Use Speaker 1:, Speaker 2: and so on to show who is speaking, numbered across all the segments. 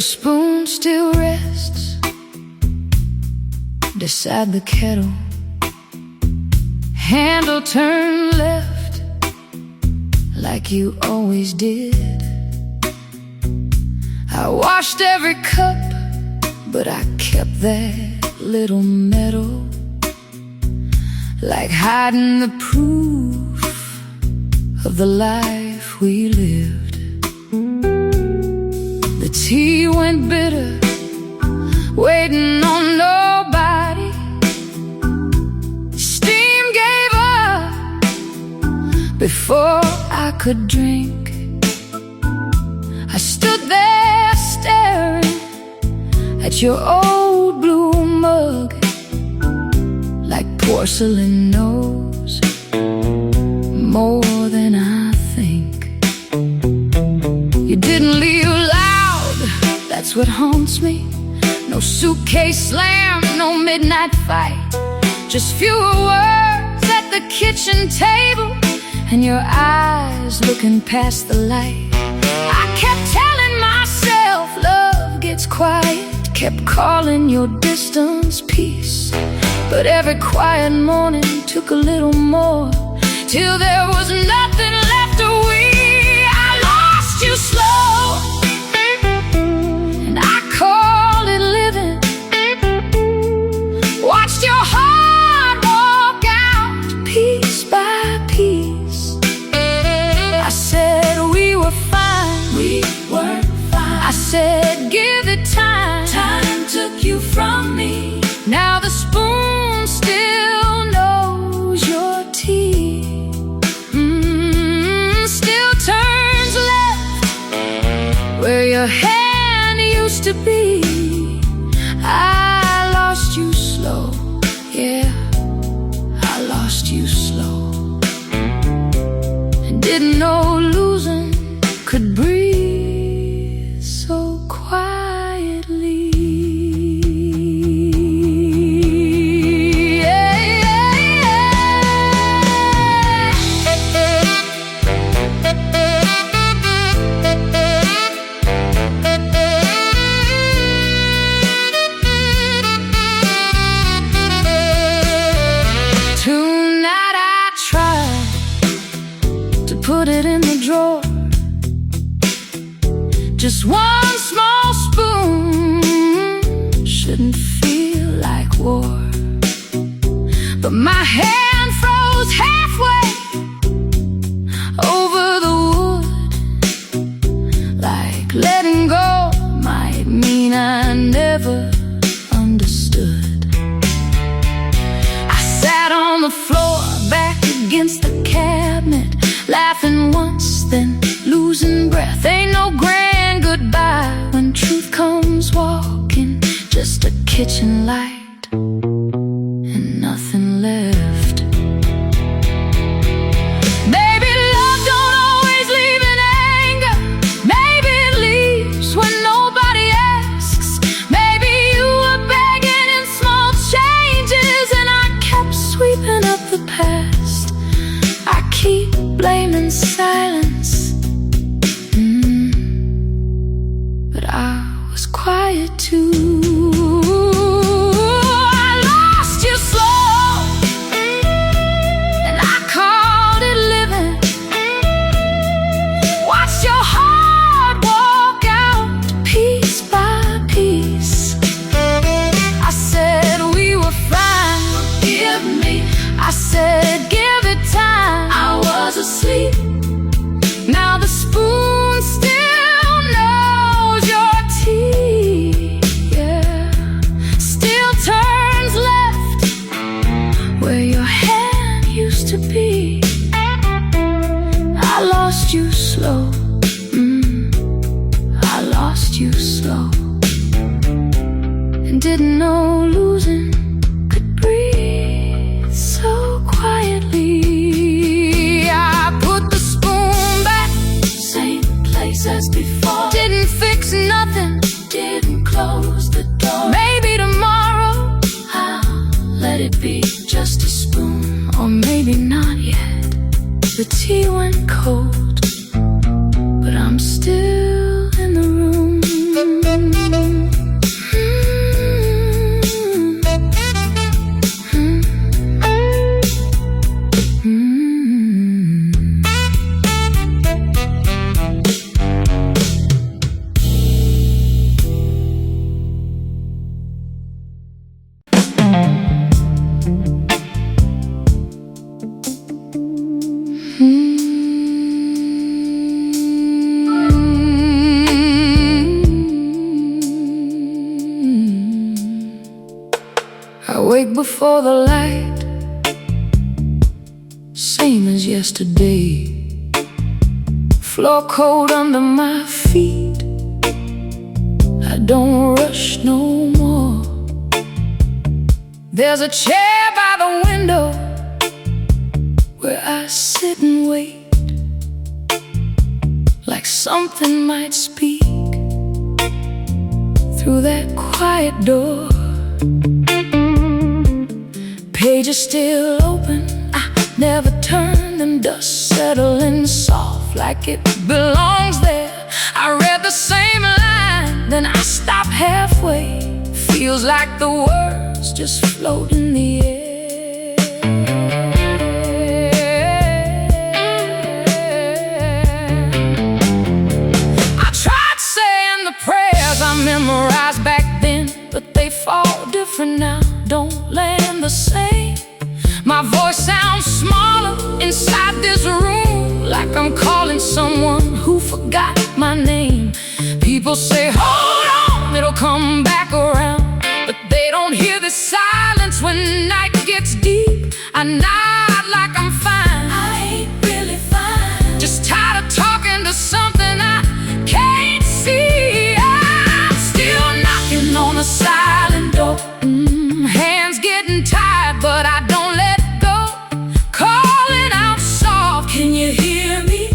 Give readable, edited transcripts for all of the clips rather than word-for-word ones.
Speaker 1: spoon still rests beside the kettle, handle turned left like you always did. I washed every cup, but I kept that little medal, like hiding the proof of the life we lived. The tea went bitter, waiting on nobody. Steam gave up before I could drink. I stood there staring at your old blue mug, like porcelain knows more than I think. You didn't leave loud, that's what haunts me. No suitcase slam, no midnight fight, just fewer words at the kitchen table and your eyes looking past the light. I kept telling myself love gets quiet, kept calling your distance peace, but every quiet morning took a little more, till there was nothing left of we. I lost you slow, and I called it living. Watched your heart walk out piece by piece. I said we were fine, we weren't fine. I said give it time, time took you from me. Now the spoon still knows your tea, still turns left where your hand used to be. I lost you slow, yeah, I lost you slow, and didn't know losing could breathe so quietly. Tonight I tried to put it in the drawer, just one small spoon shouldn't feel like war. But my hand froze halfway over the wood, like letting go might mean I never understood. I sat on the floor, back against the cabinet, laughing once, then losing breath. Ain't no grand goodbye when truth comes walking, just a kitchen light and nothing left. Baby, love don't always leave in anger. Maybe it leaves when nobody asks. Maybe you were begging in small changes, and I kept sweeping up the past. I keep blaming silence, but I was quiet too. I lost you slow, and I called it living. Watched your heart walk out piece by piece. I said we were fine, forgive me. I said give it time, I was asleep. Now the spoon still knows your tea, yeah, still turns left where your hand used to be. I lost you slow, I lost you slow, and didn't know losing could breathe so quietly. I put the spoon back, same place as before. Didn't fix nothing, didn't close the door. Maybe tomorrow I'll let it be just a spoon, or maybe not yet. The tea went cold, but I'm still in the room. Wake before the light, same as yesterday. Floor cold under my feet, I don't rush no more. There's a chair by the window where I sit and wait, like something might speak through that quiet door. Pages still open, I never turn them, dust settling soft like it belongs there. I read the same line, then I stop halfway. Feels like the words just float in the air. I tried saying the prayers I memorized back then, but they fall different now, don't land the same. My voice sounds smaller inside this room, like I'm calling someone who forgot my name. People say, hold on, it'll come back around, but they don't hear the silence when night gets deep. I nod like I'm fine, I ain't really fine, just tired of talking to something I can't see. I'm still knocking on a silent door. Hands getting tired, but I don't let go. Calling out soft, can you hear me?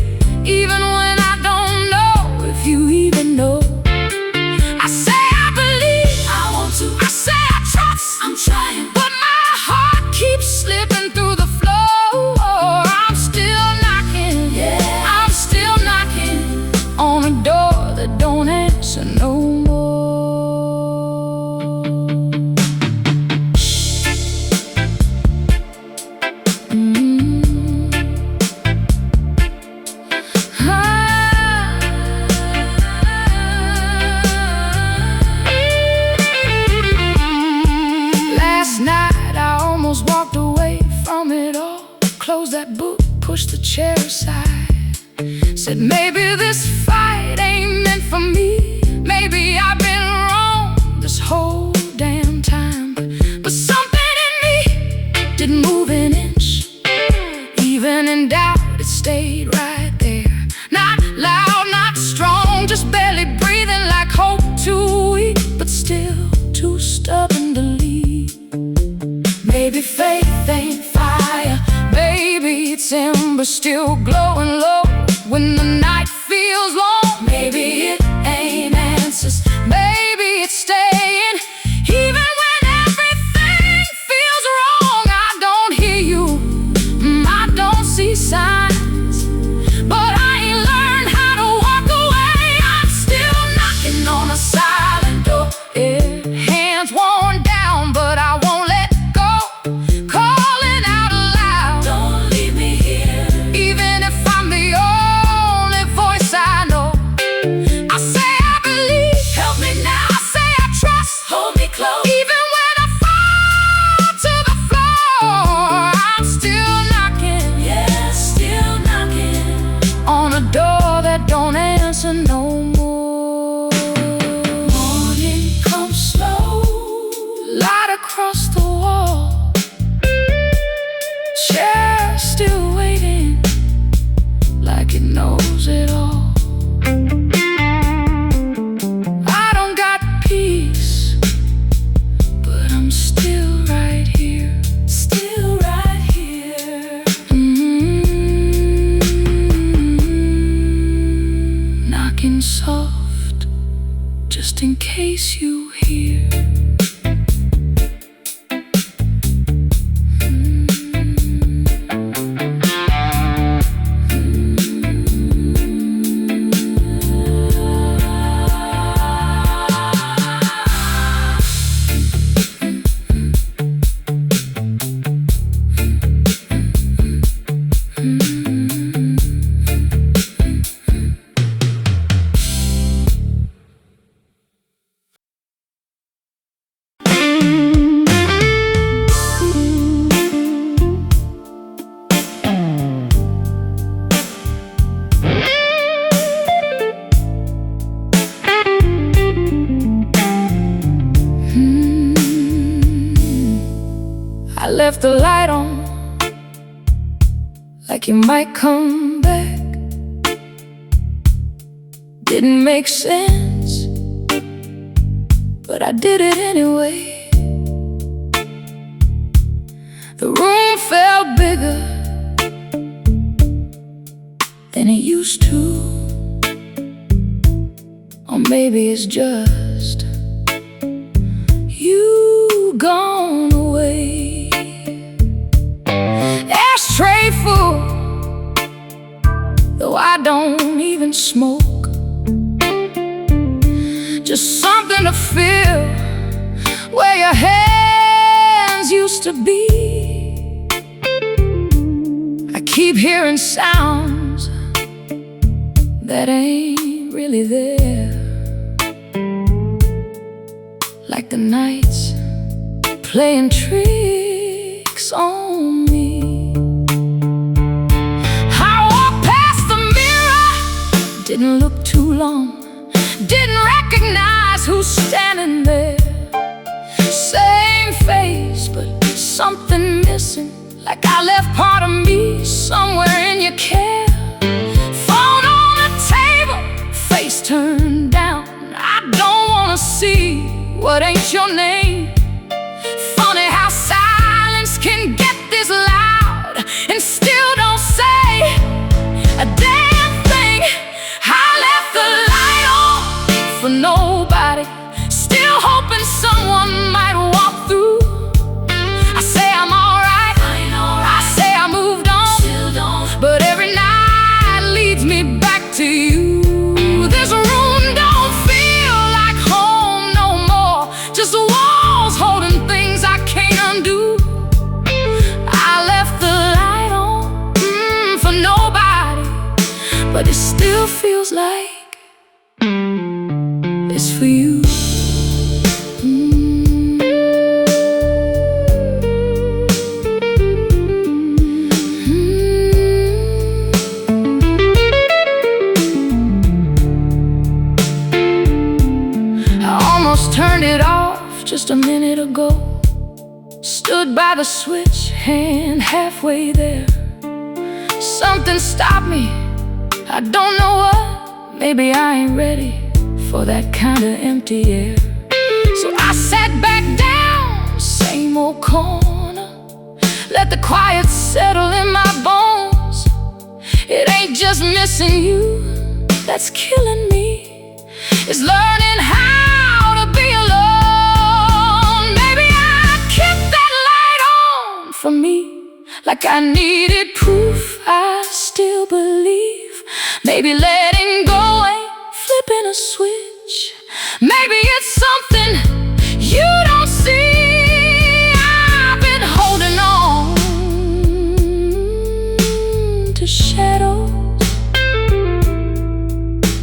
Speaker 1: Even when I don't know if you even know. I say I believe, I want to. I say I trust, I'm trying, but my heart keeps slipping through the floor. I'm still knocking, yeah, I'm still knocking on a door that don't answer no more. Walked away from it all, closed that book, pushed the chair aside, said maybe this fight ain't meant for me. Maybe I've been wrong this whole damn time, but something in me didn't move an inch. Even in doubt, it stayed right there. Not loud, not strong, just barely breathing, like hope too weak, but still too stubborn to leave. Maybe faith ain't fire, maybe it's ember still glowing low when the night feels long. Maybe it ain't answers, maybe it's staying even when everything feels wrong. I don't hear you, I don't see signs, but I ain't learned how to walk away. I'm still knocking on a silent door, yeah. Hands worn down, but I won't let go. Calling out aloud, don't leave me here, even if I'm the only voice I know. I say I believe, help me now. I say I trust, hold me close, even when I fall to the floor. I'm still knocking, yeah, still knocking on a door that don't answer no more. Morning comes slow, light across the wall, chair still waiting, like it knows it all. I don't got peace, but I'm still right here, still right here. Knocking soft, just in case you hear. left the light on, like you might come back. Didn't make sense, but I did it anyway. The room felt bigger than it used to. Or maybe it's just you gone away. Ashtray full, though I don't even smoke. Just something to feel where your hands used to be. I keep hearing sounds that ain't really there, like the nights playing tricks on me. I walked past the mirror, didn't look too long, didn't recognize who's standing there. Same face, but something missing, like I left part of me somewhere in your care. Phone on the table, face turned down. I don't wanna see what ain't your name. Funny how silence can get this loud and still don't say a damn thing. I left the light on for nobody, still hoping someone might walk through. I say I'm alright, I say I moved on, but every night leads me back to you. This room don't feel like home no more, just walls holding things I can't undo. I left the light on for nobody, but it still feels like it's for you. Turned it off just a minute ago. Stood by the switch, hand halfway there. Something stopped me, I don't know what. Maybe I ain't ready for that kind of empty air. So I sat back down, same old corner, let the quiet settle in my bones. It ain't just missing you that's killing me, it's learning how to be alone. Maybe I kept that light on for me, like I needed proof I still believe. Maybe letting go ain't flipping a switch. Maybe it's something you don't see. I've been holding on to shadows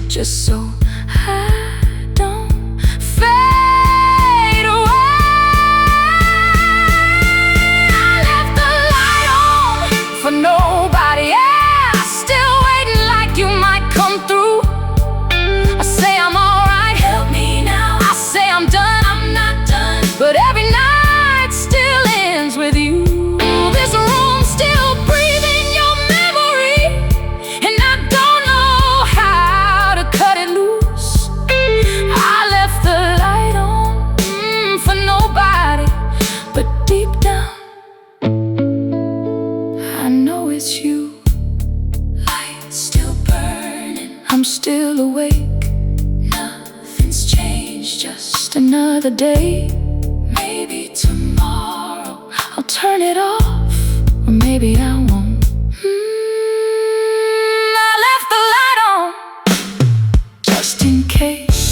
Speaker 1: just so I don't fade away. I left the light on for nobody, yeah, still waiting like you might come through. I say I'm alright, help me now. I say I'm done, I'm not done, but every night still ends with you. This room's still breathing your memory, and I don't know how to cut it loose. I left the light on for nobody, but deep down I know it's you. Light's still burning, I'm still awake. Nothing's changed, just another day. Maybe tomorrow I'll turn it off, or maybe I won't. I left the light on just in case.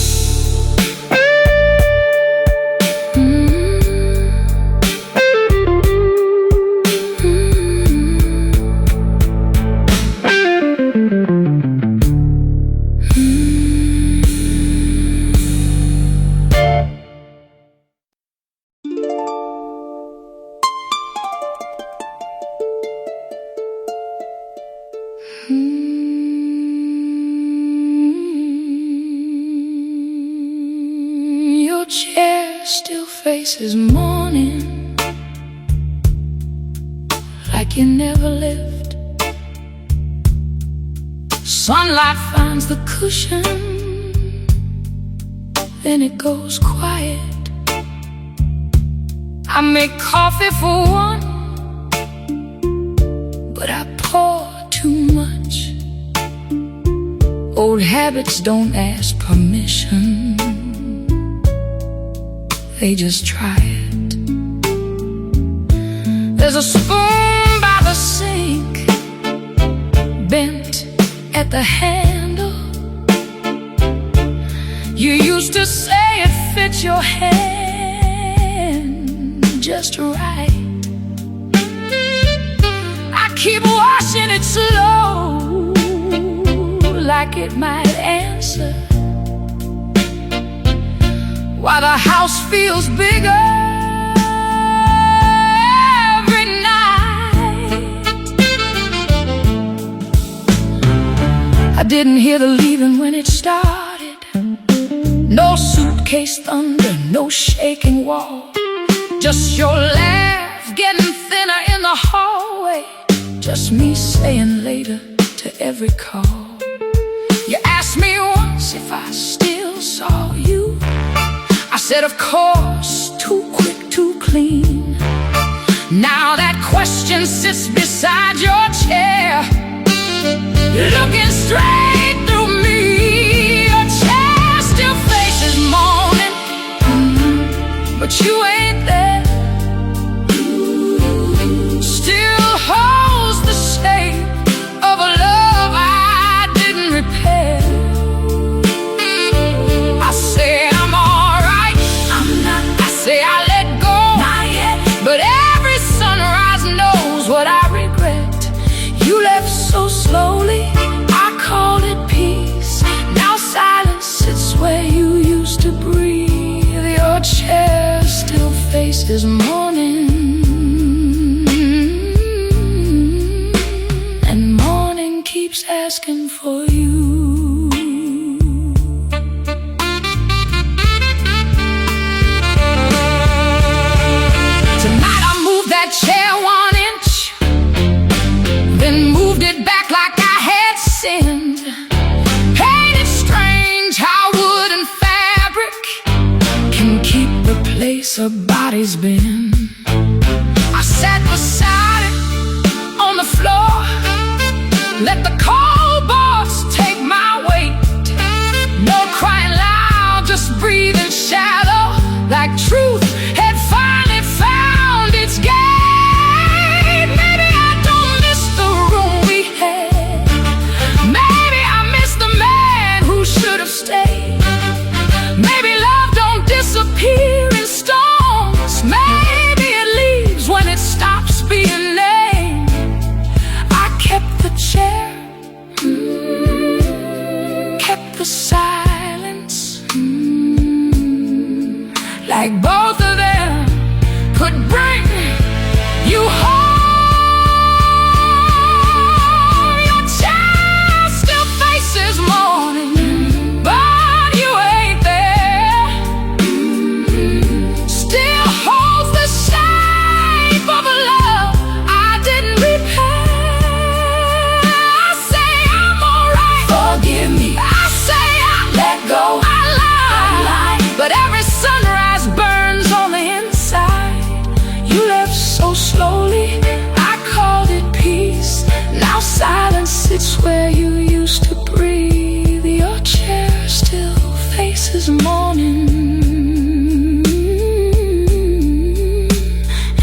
Speaker 1: Your chair still faces morning. like you never lived. Sunlight finds the cushion, then it goes quiet. I make coffee for one, but I pour too much. Old habits don't ask permission, they just try it. There's a spoon by the sink, bent at the handle. You used to say it fits your hand just right. I keep washing it slow, like it might answer, while the house feels bigger every night. I didn't hear the leaving when it started. No suitcase thunder, no shaking wall, just your laugh getting thinner in the hallway, just me saying later to every call. You asked me once if I still saw you. I said, of course, too quick, too clean. Now that question sits beside your chair, looking straight through me. Your chair still faces morning, but you ain't there. Still holds the shape of a love I didn't repair. I say I'm alright, I'm not. I say I let go, not yet. But every sunrise knows what I regret. You left so slowly, I called it peace. Now silence sits where you used to breathe. Your chair still faces morning, and morning keeps asking for you. Tonight I moved that chair 1 inch, then moved it back like I had sinned. Ain't it strange how wood and fabric can keep the place a body's been? I sat beside it on the floor, let the cold boss take my weight. No crying loud, just breathing shallow, like truth had finally found its gate. Maybe I don't miss the room we had, maybe I miss the man who should have stayed. Maybe love don't disappear in storms, maybe it leaves when it stops being named. I kept the chair, kept the silence, like both of them could bring you home. Your child still faces morning, but you ain't there. Still holds the shape of a love I didn't repair. I say I'm alright, forgive me. I say I let go, I lied. But every sunrise burns on the inside. You left so slowly, I called it peace. Now silence sits where you used to breathe. Your chair still faces morning,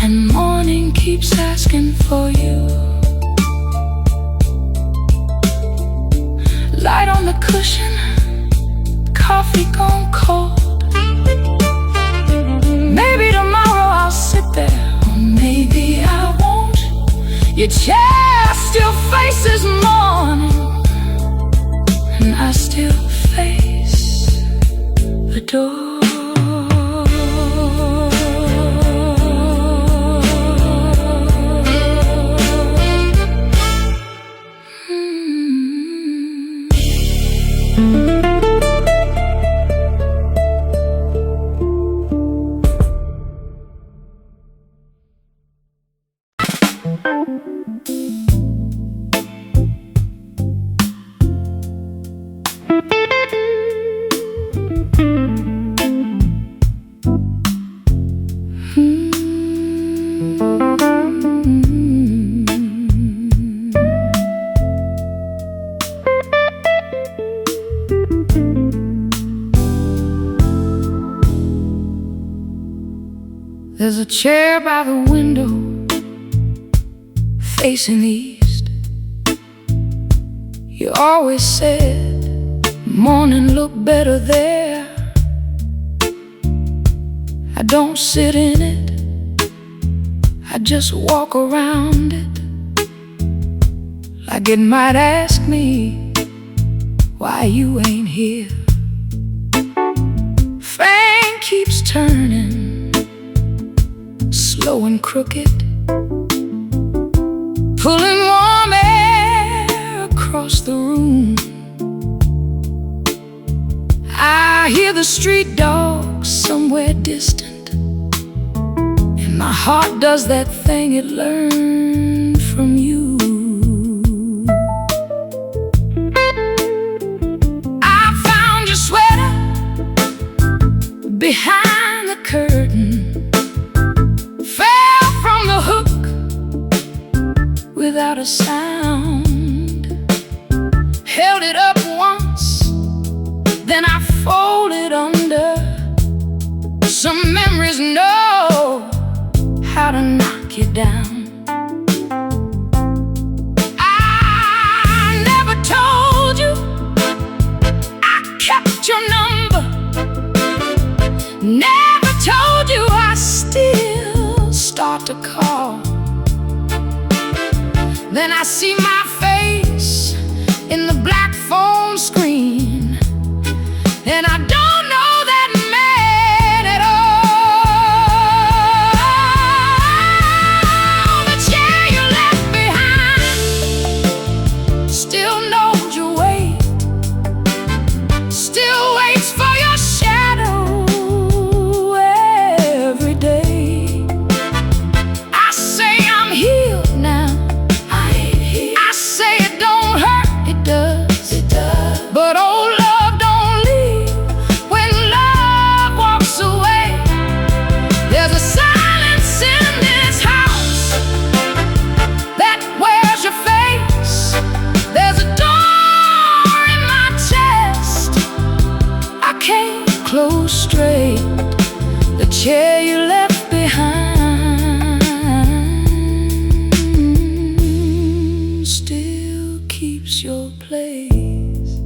Speaker 1: and morning keeps asking for you. Light on the cushion, coffee gone cold. Maybe tomorrow I'll sit there, or maybe I won't. Your chair still faces morning, and I still face the door. There's a chair by the window facing east. You always said morning looked better there. I don't sit in it, I just walk around it, like it might ask me why you ain't here. Fang keeps turning, slow and crooked, pulling warm air across the room. I hear the street dogs somewhere distant, and my heart does that thing it learned from you. I found your sweater behind the curtain, fell from the hook without a sound, held it up once, then I folded under. Some memories know how to knock you down. I never told you I kept your number, never told you I still start to call. Then I see my face in the black phone screen, and I don't know that man at all. The chair you left behind still knows your weight, still waits for your shadow every day. I say I'm healed now, I ain't here. I say it don't hurt, it does, it does. But old love don't leave when love walks away. There's a silence in this house that wears your face. There's a door in my chest I can't close straight. The chair you left behind still keeps your place.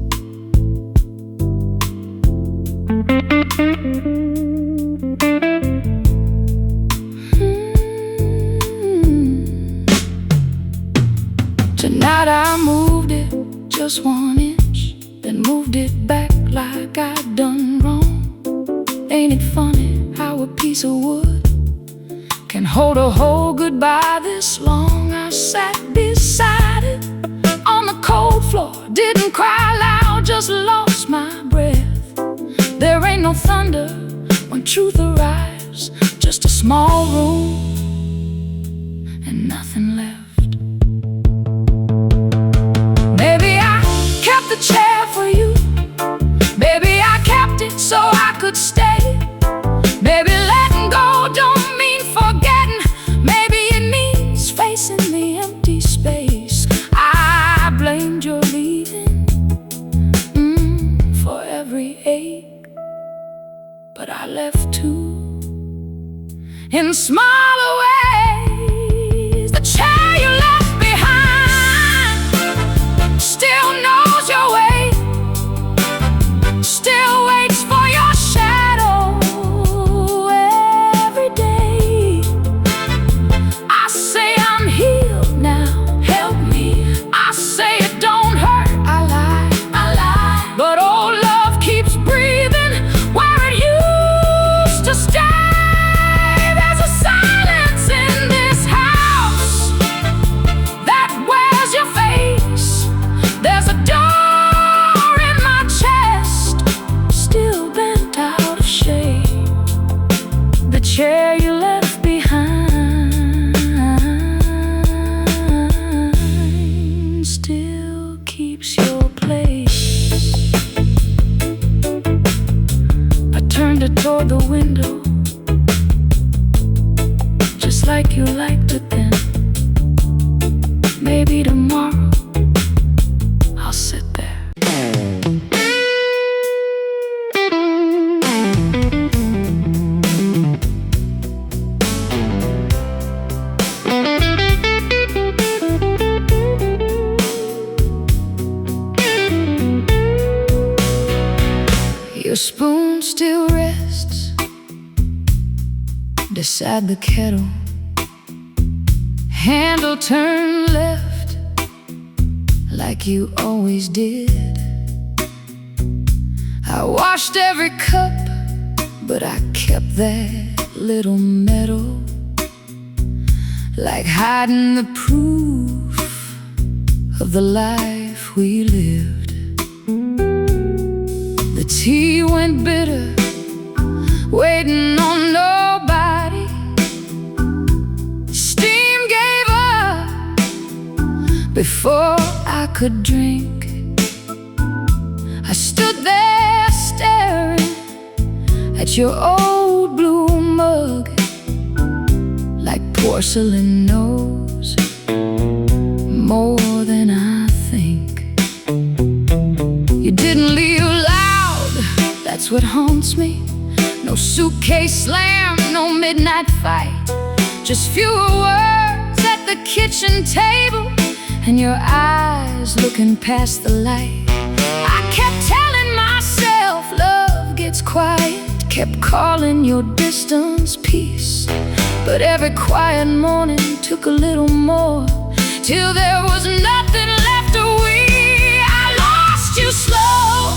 Speaker 1: Tonight I moved it just 1 inch, then moved it back like I'd done wrong. Ain't it funny how a piece of wood can hold a whole goodbye this long? I sat beside it on the cold floor, didn't cry loud, just lost my breath. There ain't no thunder when truth arrives, just a small room and nothing left. Maybe I kept the chair for you, maybe I kept it so I could stay. Maybe letting go don't mean forgetting, maybe it means facing the empty space. I blamed your leaving for every ache, but I left too in smaller ways. The chair you left behind still knows your way, still waits for your shadow every day. I say I'm healed now, help me. I say it don't hurt, I lie. But old love keeps breathing where it used to stay. There's a silence in this house that wears your face. There's a door in my chest still bent out of shape. The chair you left behind still keeps your place. I turned it toward the window, just like you liked it then. Maybe tomorrow I'll sit there your spoon still rests beside the kettle, handle turned left like you always did. I washed every cup, but I kept that little medal, like hiding the proof of the life we lived. The tea went bitter, waiting on nobody. Steam gave up before I could drink. I stood there staring at your old blue mug, like porcelain knows more than I think. You didn't leave loud, that's what haunts me. No suitcase slam, no midnight fight, just fewer words at the kitchen table and your eyes looking past the light. I kept telling myself love gets quiet, kept calling your distance peace, but every quiet morning took a little more, till there was nothing left to we. I lost you slow,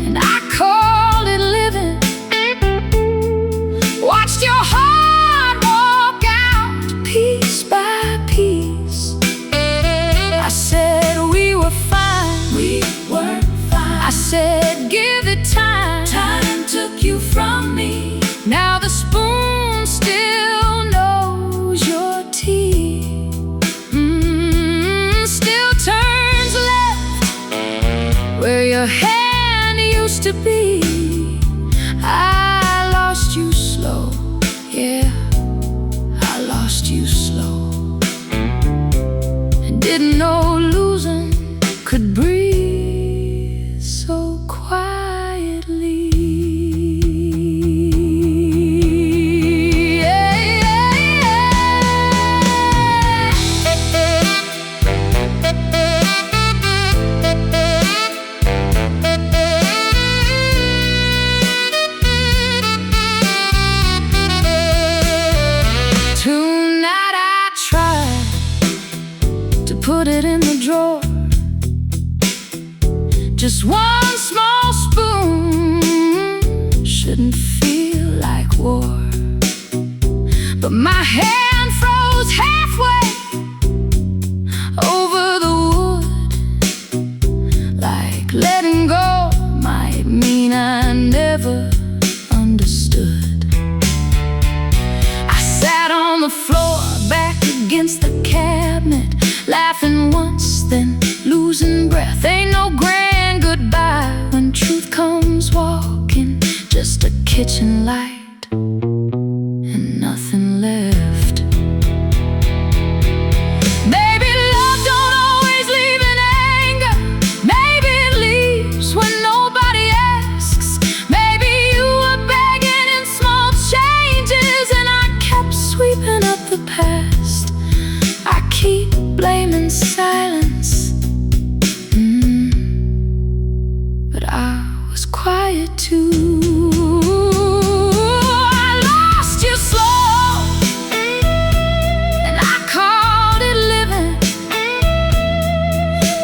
Speaker 1: and I called it living. Watched your heart walk out piece by piece. I said we were fine, we were fine. I said give it time, time took you from me. Now the spoon still knows your tea, still turns left where your hand used to be. I lost you slow, yeah, I lost you slow, and didn't know losing could breathe so quietly. Tonight I tried to put it in the drawer, just one small spoon shouldn't feel like war. But my hand froze halfway over the wood, like letting go might mean I never understood. I sat on the floor, back against the cabinet, laughing once, then losing breath. Ain't no grand goodbye when truth comes walking, just a kitchen light and nothing left. Baby, love don't always leave in anger. Maybe it leaves when nobody asks. Maybe you were begging in small changes, and I kept sweeping up the past. I keep blaming silence, but I was quiet too. I lost you slow, and I called it living.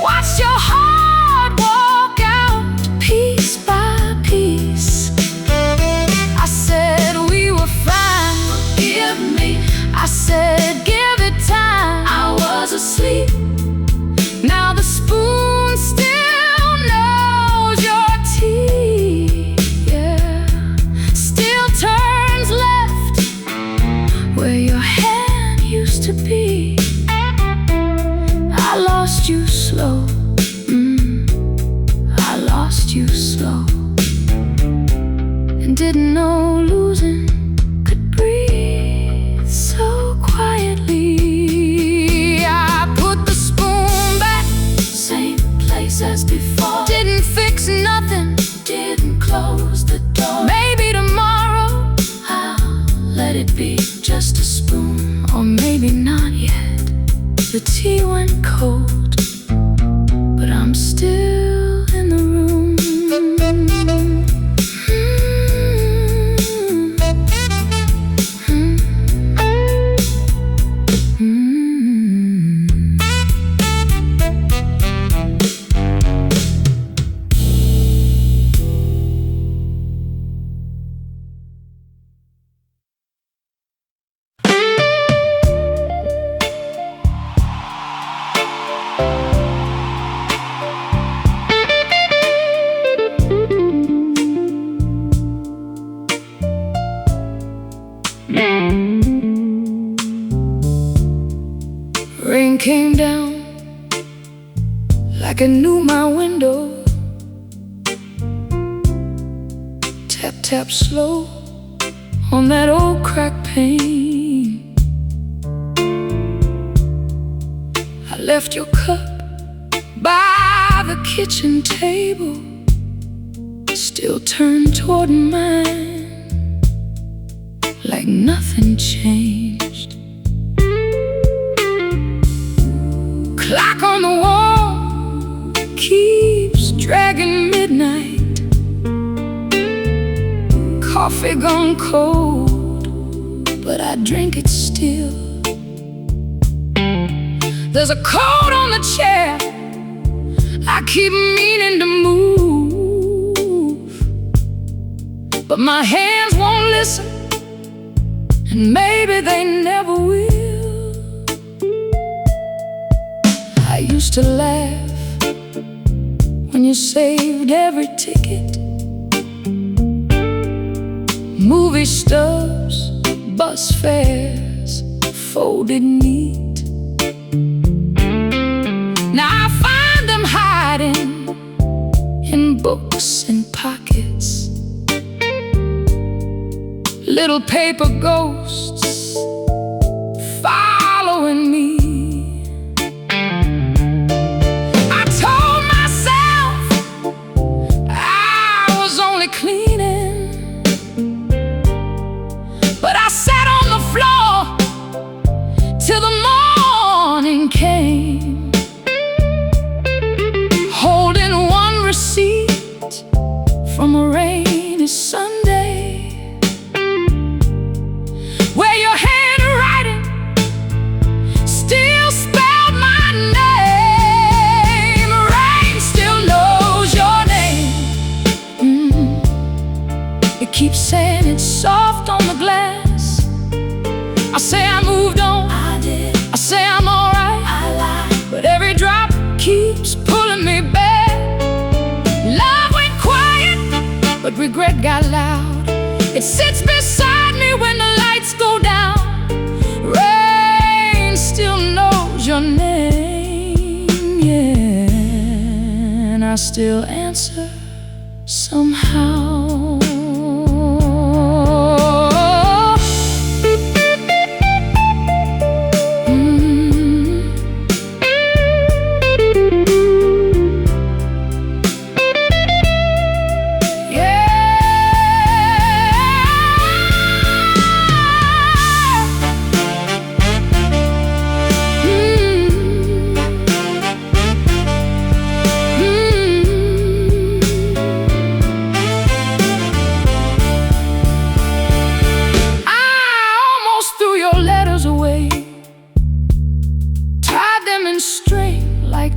Speaker 1: Watched your heart walk out piece by piece. I said we were fine, forgive me. I said give it time, I was asleep. Now the spoon still knows your tea, yeah, still turns left where your hand used to be. I lost you slow, I lost you slow, and didn't know losing could breathe so quietly. As before, didn't fix nothing, didn't close the door. Maybe tomorrow I'll let it be just a spoon, or maybe not yet. The tea went cold, but I'm still in the room. came down like it knew my window. Tap, tap slow on that old crack pane. I left your cup by the kitchen table, still turned toward mine like nothing changed. Clock on the wall keeps dragging midnight. Coffee gone cold, but I drink it still. There's a coat on the chair I keep meaning to move, but my hands won't listen, and maybe they never will. I used to laugh when you saved every ticket. Movie stubs, bus fares, folded neat. Now I find them hiding in books and pockets, little paper ghosts following me. I told myself I was only cleaning, but I sat on the floor till the morning came, holding one receipt from a rainy Sunday, where your handwriting still spelled my name. Rain still knows your name. It keeps saying it's soft on the glass. I say I moved on, I did. I say I'm alright, I lied, but every drop keeps pulling me back. Love went quiet, but regret got loud. It sits beside me when the lights go down. Rain still knows your name, yeah, and I still answer somehow.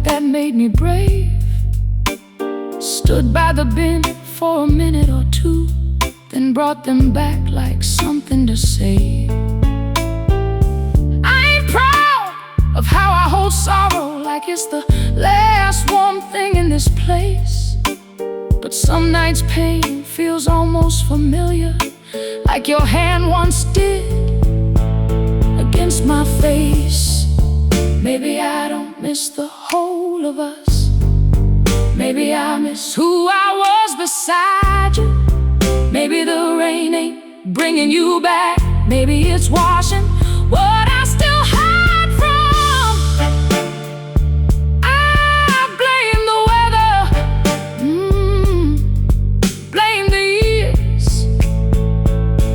Speaker 1: That made me brave. Stood by the bin for a minute or two, then brought them back like something to say. I ain't proud of how I hold sorrow, like it's the last warm thing in this place. But some nights pain feels almost familiar, like your hand once did against my face. Maybe I don't miss the whole of us. Maybe I miss who I was beside you. Maybe the rain ain't bringing you back. Maybe it's washing what I still hide from. I blame the weather, blame the years,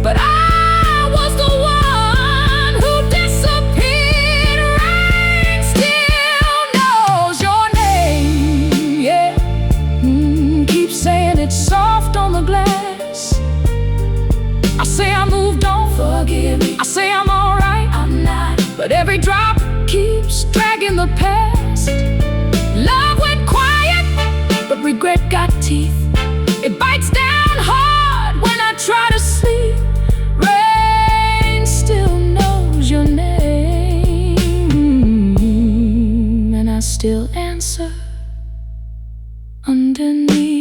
Speaker 1: but I was the one who disappeared. Rain still knows your name, yeah. Keep saying it's soft on the glass. I say I moved on, forgive me. I say I'm alright, I'm not, but every drop keeps dragging the past. Love went quiet, but regret got teeth. It bites down hard when I try to sleep. Rain still knows your name, and I still answer underneath.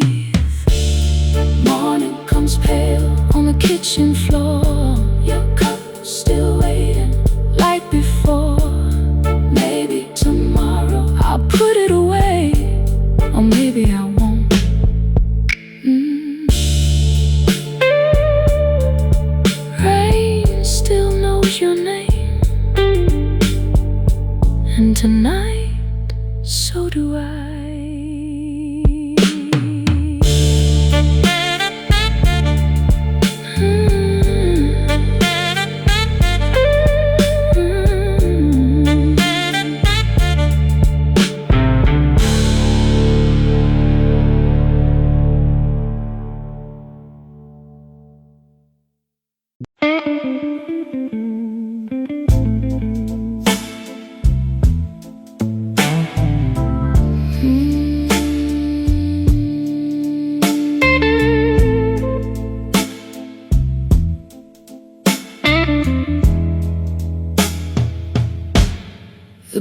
Speaker 1: Morning comes pale on the kitchen floor. Your cup still waiting like before. Maybe tomorrow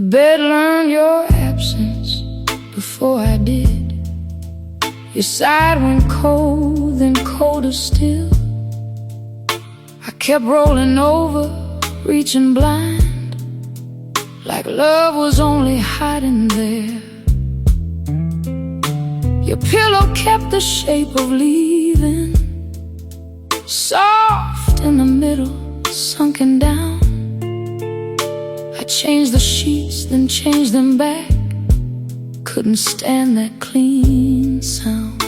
Speaker 1: bed learned your absence before I did. Your side went cold, then colder still. I kept rolling over, reaching blind, like love was only hiding there. Your pillow kept the shape of leaving, soft in the middle, sunken down. I changed the sheets, then changed them back. Couldn't stand that clean sound.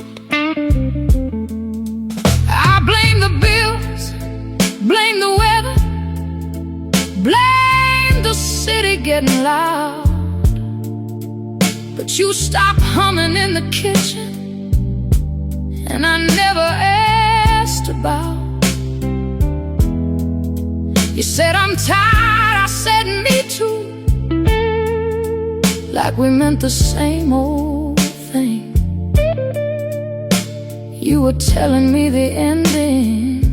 Speaker 1: I blame the bills, blame the weather, blame the city getting loud. But you stopped humming in the kitchen, and I never asked about. You said I'm tired, I said me too, like we meant the same old thing. You were telling me the ending,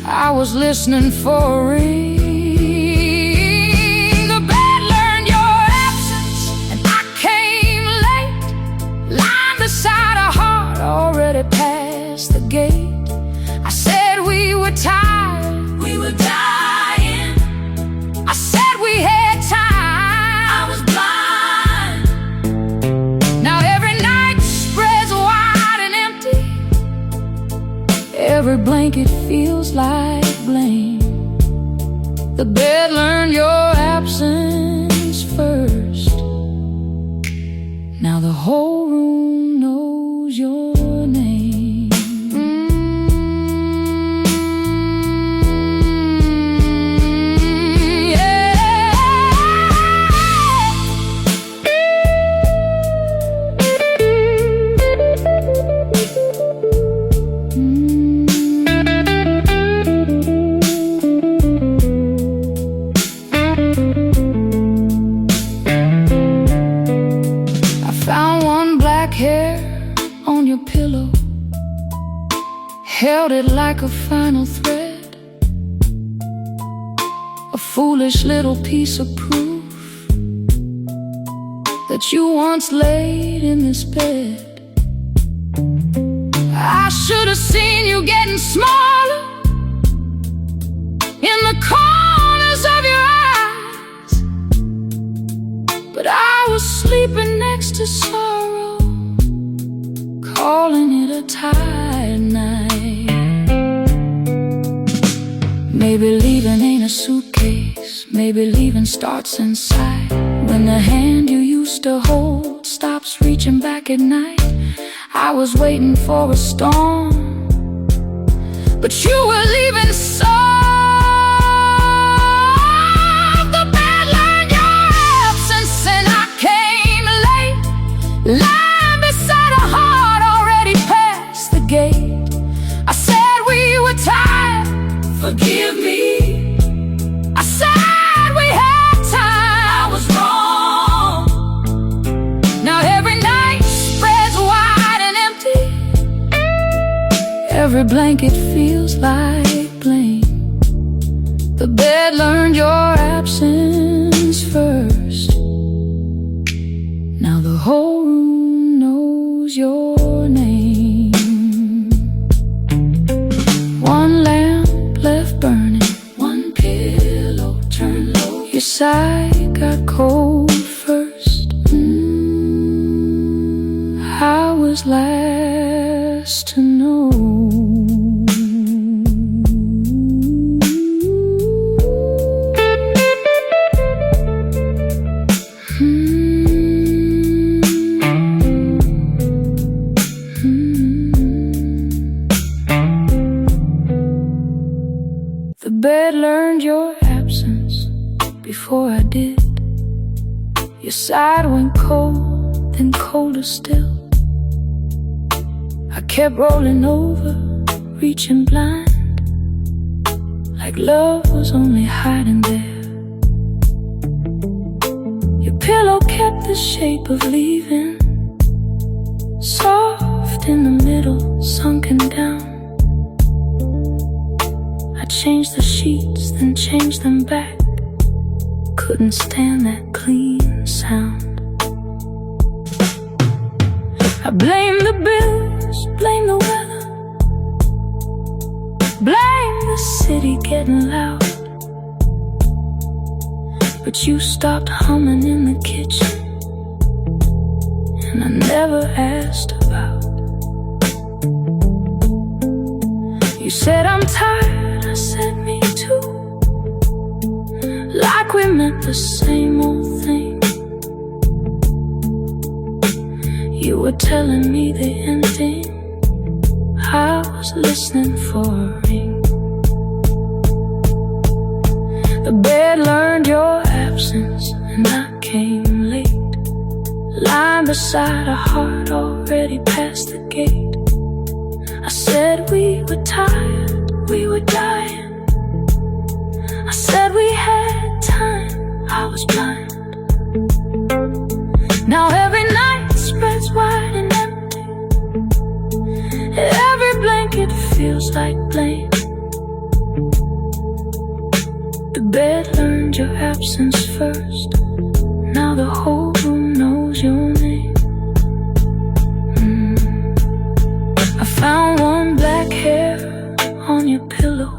Speaker 1: I was listening for a ring. The bed learned your absence, and I came late, lying beside a heart already past the gate. I said we were tired, we were dying. I said we had time, I was blind. Now every night spreads wide and empty, every blanket feels like blame. The bed learned your absence first. Now the whole room knows your name. Pillow, held it like a final thread, a foolish little piece of proof that you once laid in this bed. I should have seen you getting smaller in the corners of your eyes, but I was sleeping next to sorrow, calling it a tired night. Maybe leaving ain't a suitcase, maybe leaving starts inside, when the hand you used to hold stops reaching back at night. I was waiting for a storm, but you were leaving soft. The bed learned your absence, and I came late, lying beside a heart already past the gate. I said we were tired, forgive me. I said we had time, I was wrong. Now every night spreads wide and empty, every blanket feels like blame. The bed learned your absence first. Now the whole room knows your name. One lamp left burning, one pillow turned low. Your side got cold first. I was last to know. The bed learned your absence before I did. Your side went cold, then colder still. I kept rolling over, reaching blind, like love was only hiding there. Your pillow kept the shape of leaving, soft in the middle, sunken down. I changed the sheets, then changed them back. couldn't stand that clean sound. I blame the bills, blame the weather, blame the city getting loud. But you stopped humming in the kitchen, and I never asked about. You said I'm tired, I said me too, like we meant the same old thing. You were telling me the ending, I was listening for a ring. The bed learned your absence and I came late, lying beside a heart already past the gate. I said we were tired, we were dying. I said we had time, I was blind. Now every night spreads wide and empty, every blanket feels like blame. The bed learned your absence first, now the whole room knows your name. I found one black hair on your pillow,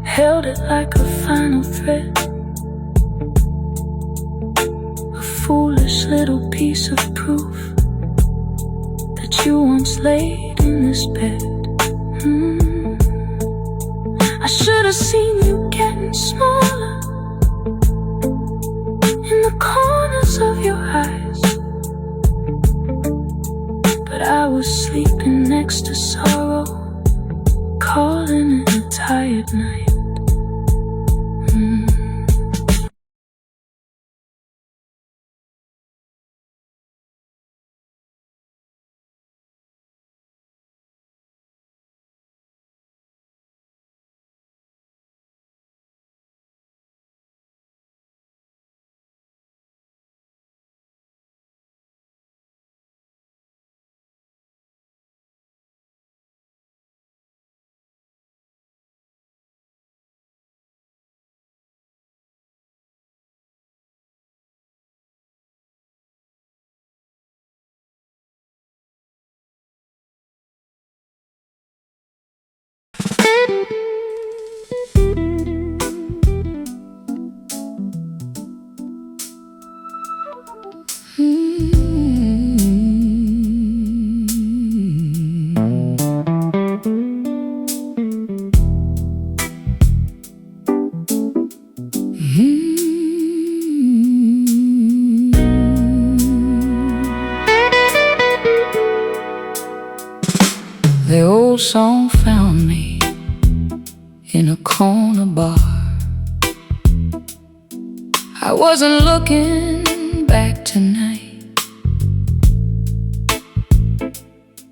Speaker 1: held it like a final thread, a foolish little piece of proof that you once laid in this bed. I should have seen you getting smaller in the corners of your eyes, but I was sleeping next to sorrow, calling it a tired night. The old song found me in a corner bar. I wasn't looking back tonight,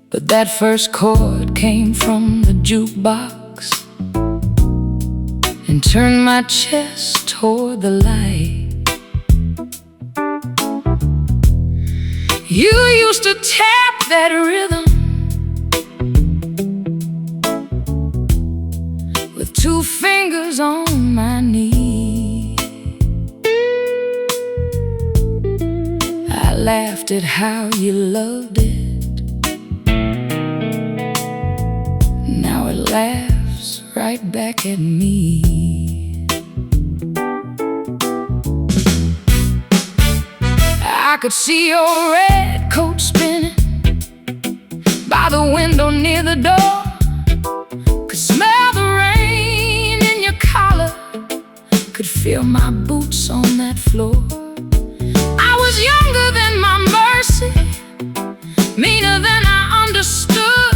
Speaker 1: but that first chord came from the jukebox and turned my chest toward the light. You used to tap that rhythm with 2 fingers on my knee. I laughed at how you loved it. Now it laughs right back at me. I could see your red coat spinning by the window near the door. Could smell the rain in your collar, could feel my boots on that floor. I was younger than my mercy, meaner than I understood.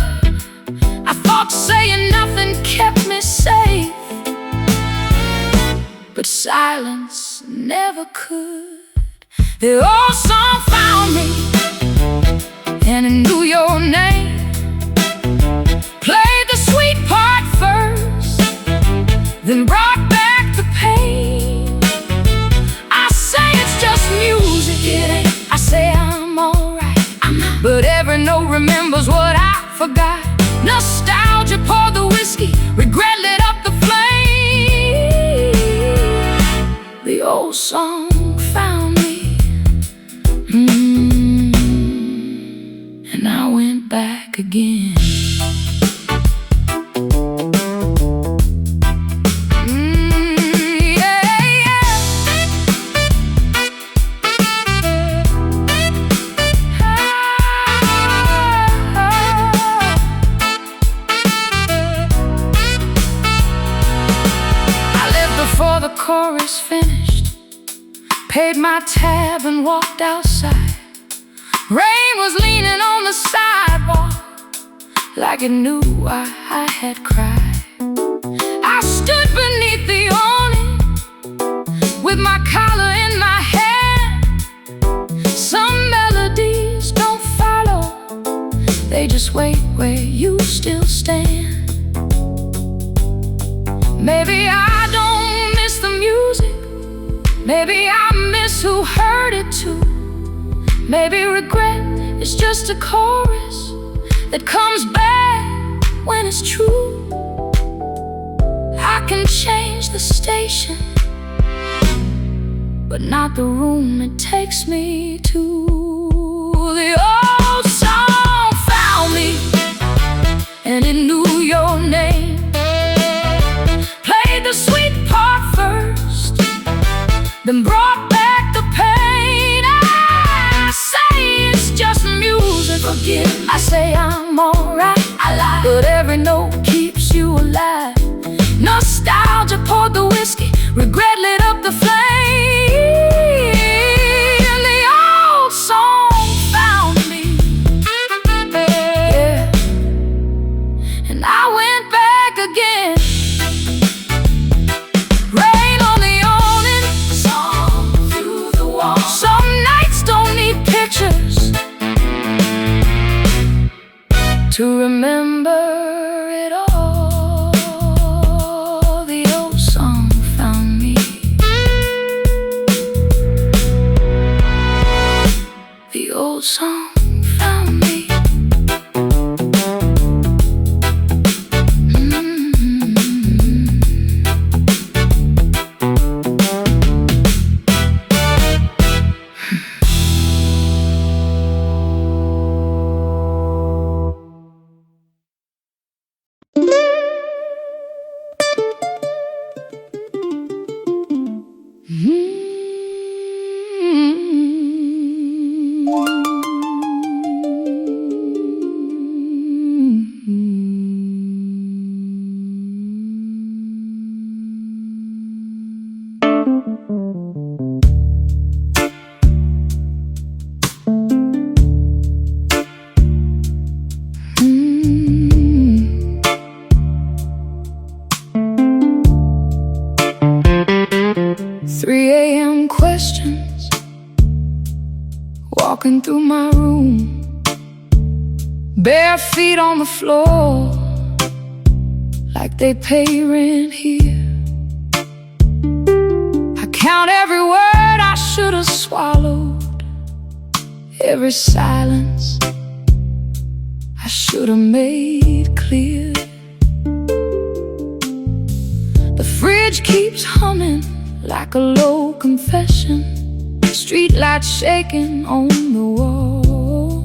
Speaker 1: I thought saying nothing kept me safe, but silence never could. The old song found me, and it knew your name. Played the sweet part first, then brought back the pain. I say it's just music, it ain't. I say I'm alright, but every note remembers what I forgot. Nostalgia poured the whiskey, regret lit up the flame. The went back again. Before the chorus finished, paid my tab and walked outside. Rain was leaning on the sidewalk like it knew I had cried. I stood beneath the awning with my collar in my hand. Some melodies don't follow, they just wait where you still stand. Maybe I don't miss the music, maybe I miss who heard it too. Maybe regret is just a chorus that comes back when it's true. I can change the station, but not the room it takes me to. The old song found me, and it knew your name. Played the sweet part first, then brought back the pain. I say it's just music, forgive. I say I'm alright, I lie, but every note keeps you alive. Nostalgia poured the whiskey, regret lit up the flame. And the old song found me, yeah, and I went back again. Rain on the awning, song through the wall. Some nights don't need pictures to remember it all. The old song found me. The old song found me. Questions walking through my room, bare feet on the floor, like they pay rent here. I count every word I should have swallowed, every silence I should have made clear. The fridge keeps humming like a low confession, street lights shaking on the wall.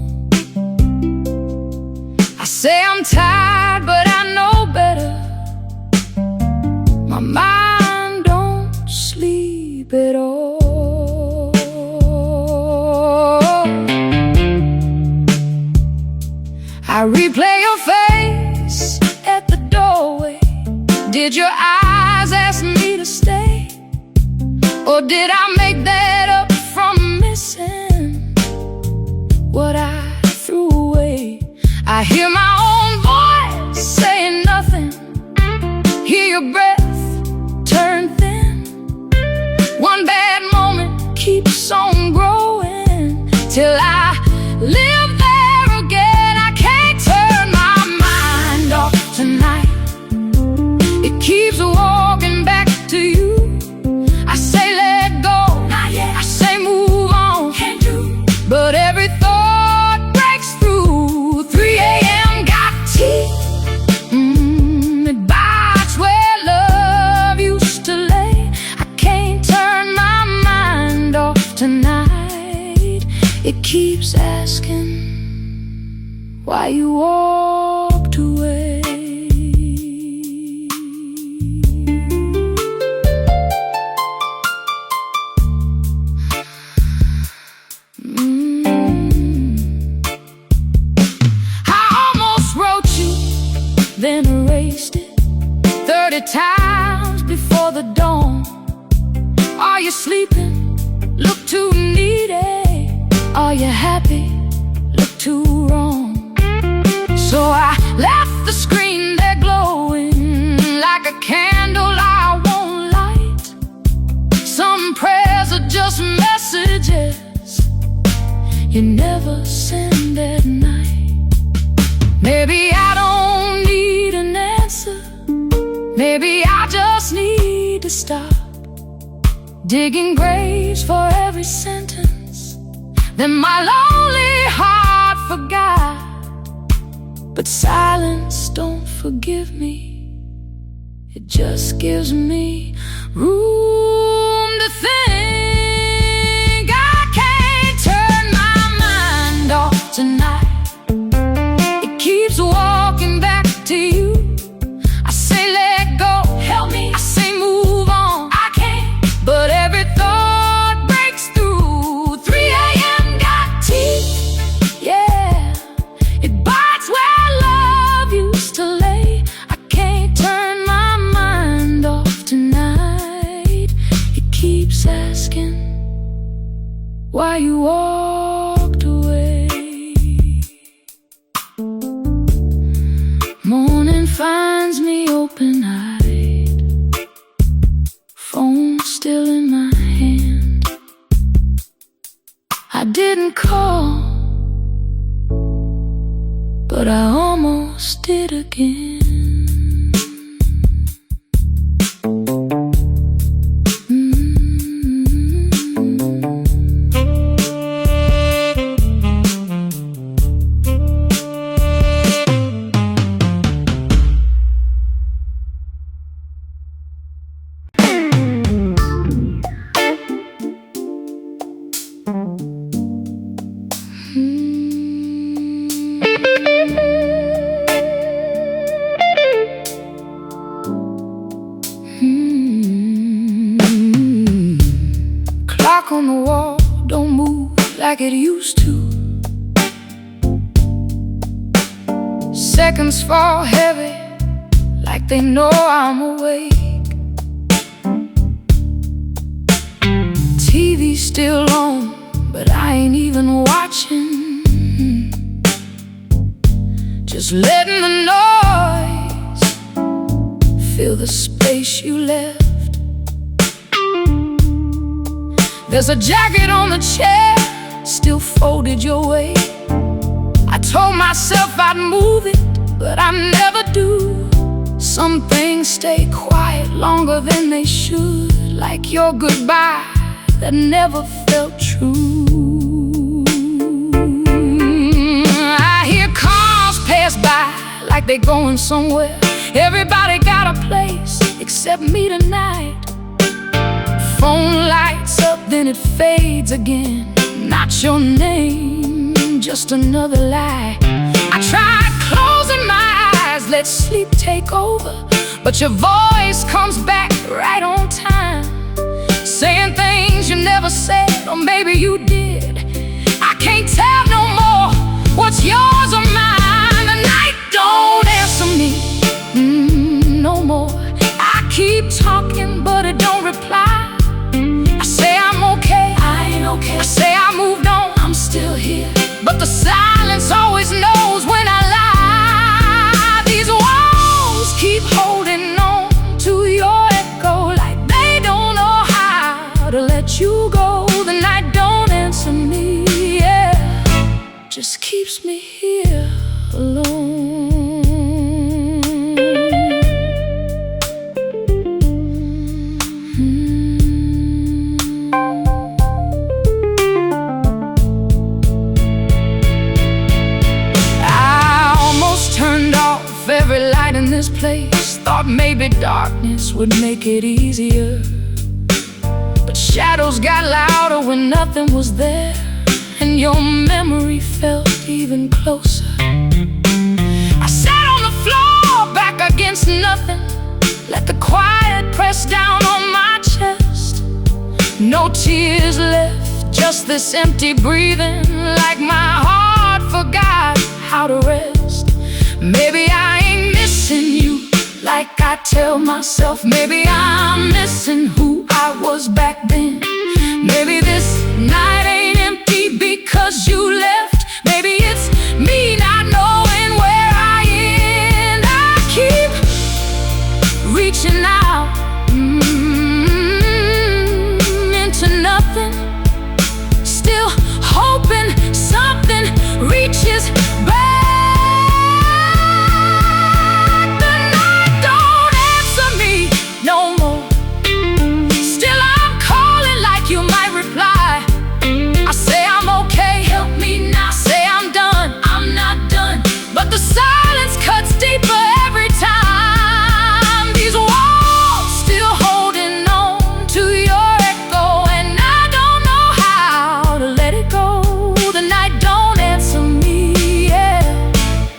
Speaker 1: I say I'm tired, but I know better. My mind don't sleep at all. I replay your face at the doorway. Did your eyes ask me to stay? Or did I make that up from missing what I threw away? I hear my own voice saying nothing, hear your breath turn thin. One bad moment keeps on growing till I live there again. I can't turn my mind off tonight, it keeps walking back to you. I say let go, I say move on, but every thought breaks through. 3 a.m. you walked away. I almost wrote you, then erased it 30 times before the dawn. Are you sleeping? Look too needy. Are you happy? Look too wrong. So I left the screen there glowing like a candle I won't light. Some prayers are just messages you never send at night. Maybe I don't need an answer. Maybe I just need to stop digging graves for every sentence that my lonely heart forgot. But silence don't forgive me. It just gives me room to think. I can't turn my mind off tonight. It keeps walking back to you. I say let go, help me. I say move on, I can't. But every thought breaks through. 3 a.m. got teeth, yeah. It bites where love used to lay. I can't turn my mind off tonight. It keeps asking why you walked away. Morning finds me open-eyed, phone still in my hand. I didn't call, but I almost did again. Clock on the wall don't move like it used to. Seconds fall heavy like they know I'm awake. TV's still on, but I ain't even watching. Just letting the noise fill the space you left. There's a jacket on the chair, still folded your way. I told myself I'd move it, but I never do. Some things stay quiet longer than they should, like your goodbye that never felt true. I hear cars pass by like they're going somewhere. Everybody got a place except me tonight. Phone lights up, then it fades again. Not your name, just another lie. I tried closing my eyes, let sleep take over, but your voice comes back right on time, saying things you never said, or maybe you did. I can't tell no more what's yours or mine. The night don't answer me, no more. I keep talking, but it don't reply. I say I'm okay, I ain't okay. I say I moved on, I'm still here. But the silence always knows when I lie. These walls keep holding on to your echo, like they don't know how to let you go. The night don't answer me, yeah. Just keeps me here alone. Every light in this place, thought maybe darkness would make it easier, but shadows got louder when nothing was there, and your memory felt even closer. No tears left, just this empty breathing, like my heart forgot how to rest. Maybe I ain't missing you like I tell myself. Maybe I'm missing who I was back then. Maybe this night ain't empty because you left. Maybe it's me not knowing where I end. I keep reaching out into nothing, still hoping something reaches back. The night don't answer me no more. Still I'm calling like you might reply. I say I'm okay, help me now. Say I'm done, I'm not done. But the silence cuts deeper every time. These walls still holding on to your echo, and I don't know how to let it go. The night don't answer me, yeah,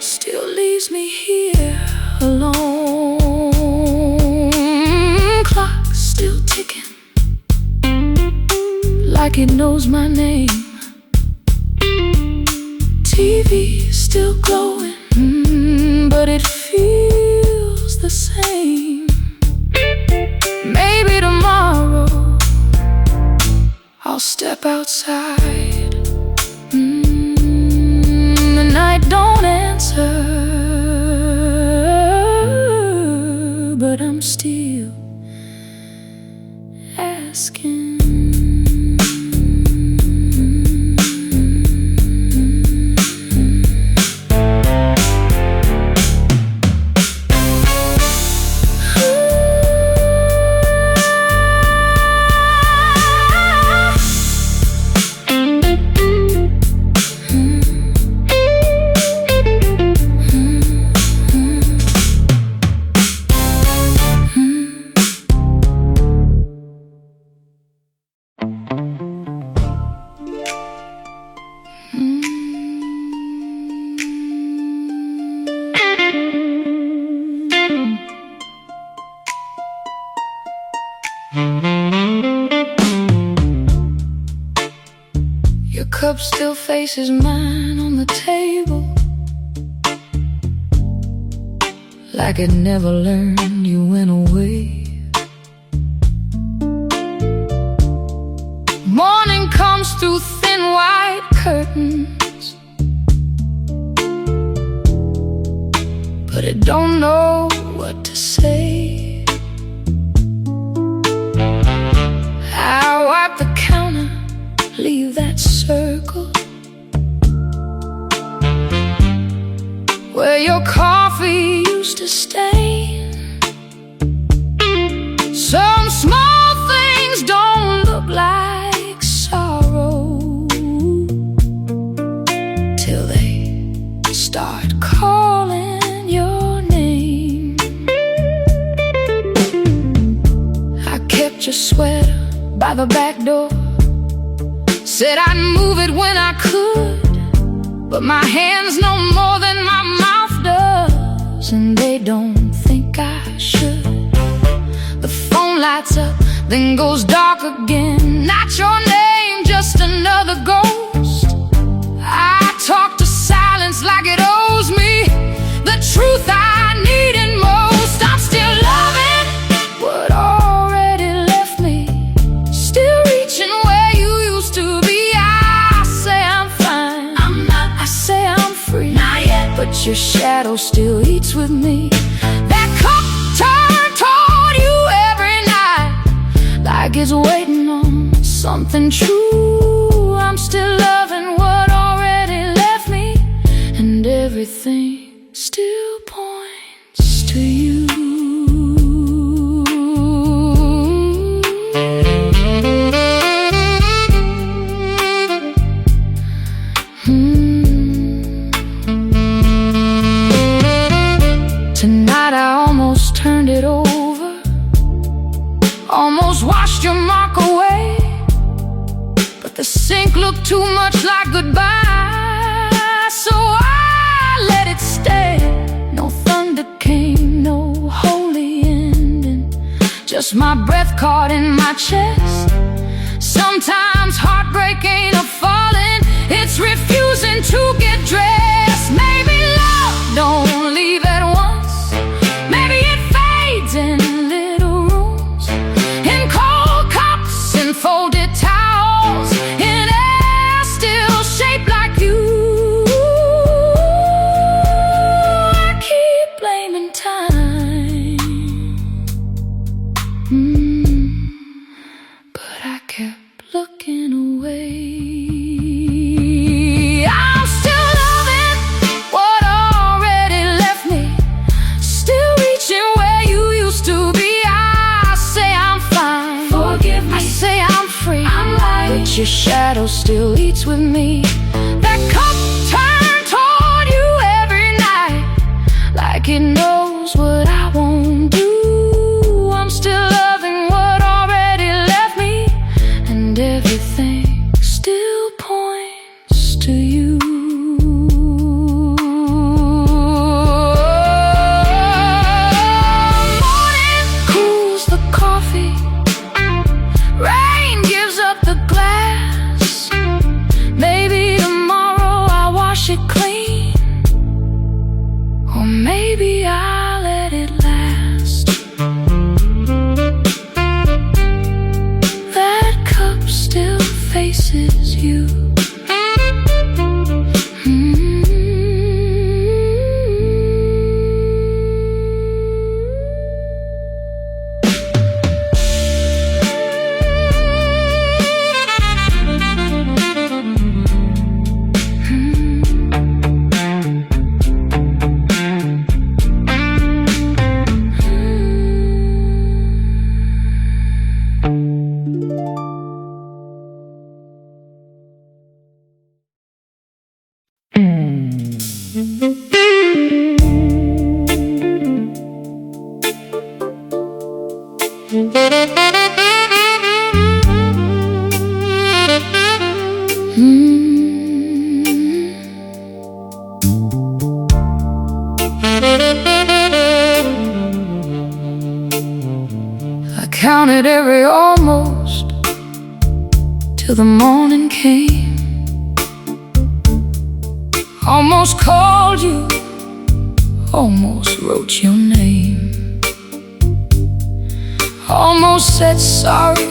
Speaker 1: still leaves me here alone. Clock still ticking, like it knows my name. TV still glowing, but it feels the same. Maybe tomorrow I'll step outside. The night don't answer, but I'm still asking. Your cup still faces mine on the table, like it never learned you went away. Morning comes through thin white curtains, but it don't know what to say. I wipe the counter, leave that circle where your coffee used to stain. Some small things don't look like sorrow till they start calling your name. I kept your sweater by the back door, said I'd move it when I could, but my hands know more than my mouth does, and they don't think I should. The phone lights up, then goes dark again. Not your name, just another ghost. I talk to silence like it owes me the truth I needed most. I'm still loving what already left me, still reaching where you used to be. I say I'm fine, I'm not. I say I'm free, not yet. But your shadow still eats with me. That cup turned toward you every night, like it's waiting on something true. I'm still loving what already left me, and everything still points to you. Tonight I almost turned it over, almost washed your mark away, but the sink looked too much like goodbye, so I let it stay. No thunder came, no holy ending, just my breath caught in my chest, Sometimes heartbreak ain't a falling, it's refusing to get dressed. Maybe love don't leave at once, maybe it fades in little rooms, in cold cups and folded towels, in air still shaped like you. I keep blaming time, but I kept looking away. I'm still loving what already left me, still reaching where you used to be. I say I'm fine, forgive me, I say I'm free, I'm light, but your shadow still eats with me. That cup turned toward you every night, like it knows what I won't do. I'm still loving what already left me, and everything still points to you. Morning cools the coffee, rain gives up the glass. Maybe tomorrow I'll wash it clean, or maybe I'll let it last. That cup still faces you. I counted every almost till the morning came. Almost called you, almost wrote your name, almost said sorry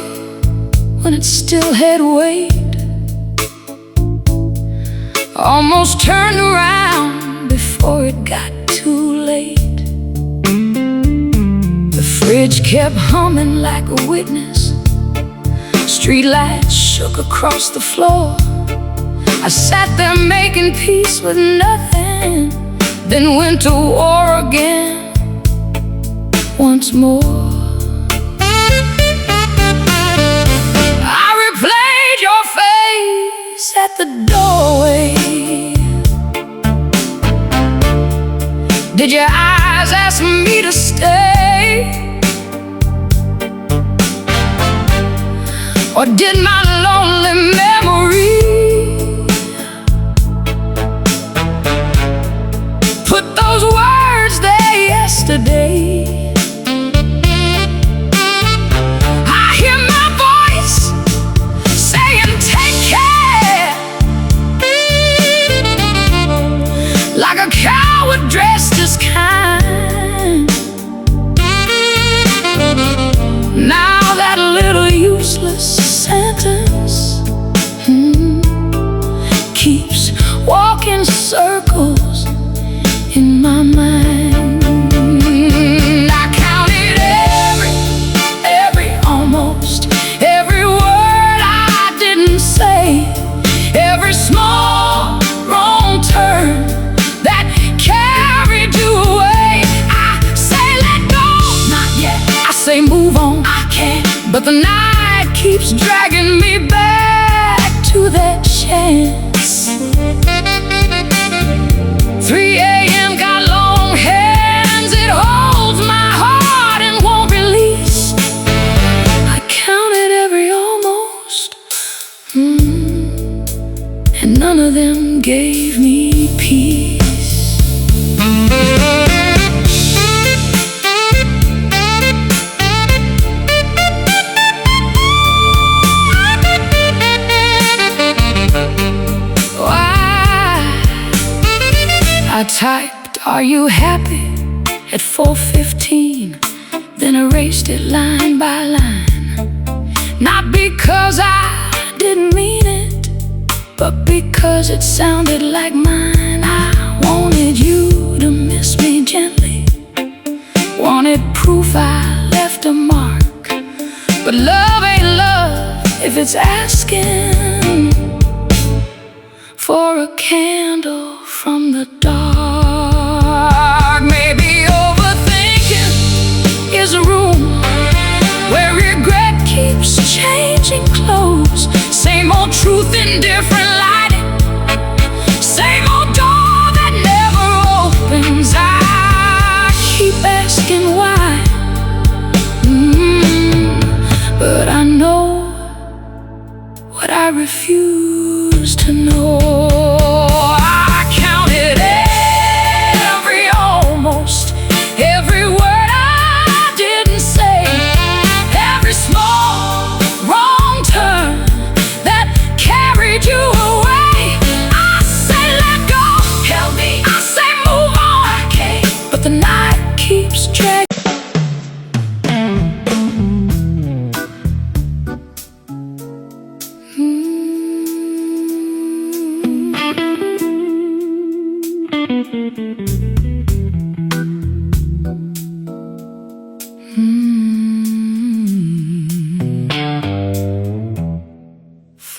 Speaker 1: when it still had weight, almost turned around before it got too late. The fridge kept humming like a witness, streetlights shook across the floor. I sat there making peace with nothing, then went to war again once more. I replayed your face at the doorway. Did your eyes ask me to stay, or did my lonely memory put those words there yesterday? I hear my voice saying take care, like a coward dressed as kind. Now that little useless sentence keeps walking circles in my mind. I counted every almost, every word I didn't say, every small wrong turn that carried you away. I say let go, not yet. I say move on, I can't. But the night keeps dragging me back to that chance. 3 a.m. got long hands, it holds my heart and won't release. I counted every almost, and none of them gave me peace. happy at 4:15, then erased it line by line. Not because I didn't mean it, but because it sounded like mine. I wanted you to miss me gently, wanted proof I left a mark. But love ain't love if it's asking for a candle from the dark. Maybe overthinking is a room where regret keeps changing clothes. Same old truth in different lighting, same old door that never opens. I keep asking why, but I know what I refuse to know. I counted every almost, every word I didn't say, every small wrong turn that carried you away. I say let go, help me. I say move on, I can't. But the night keeps dragging.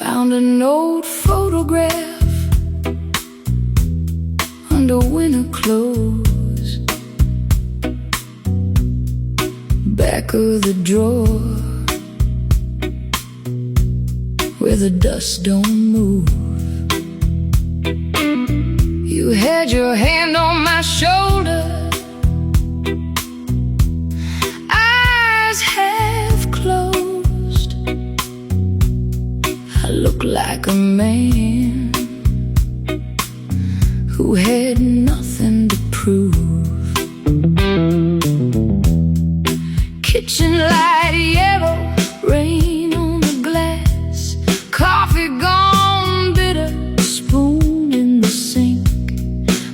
Speaker 1: Found an old photograph under winter clothes, back of the drawer where the dust don't move. You had your hand on my shoulder, eyes half closed. I look like a man who had nothing to prove. Kitchen light yellow, rain on the glass, coffee gone bitter, spoon in the sink.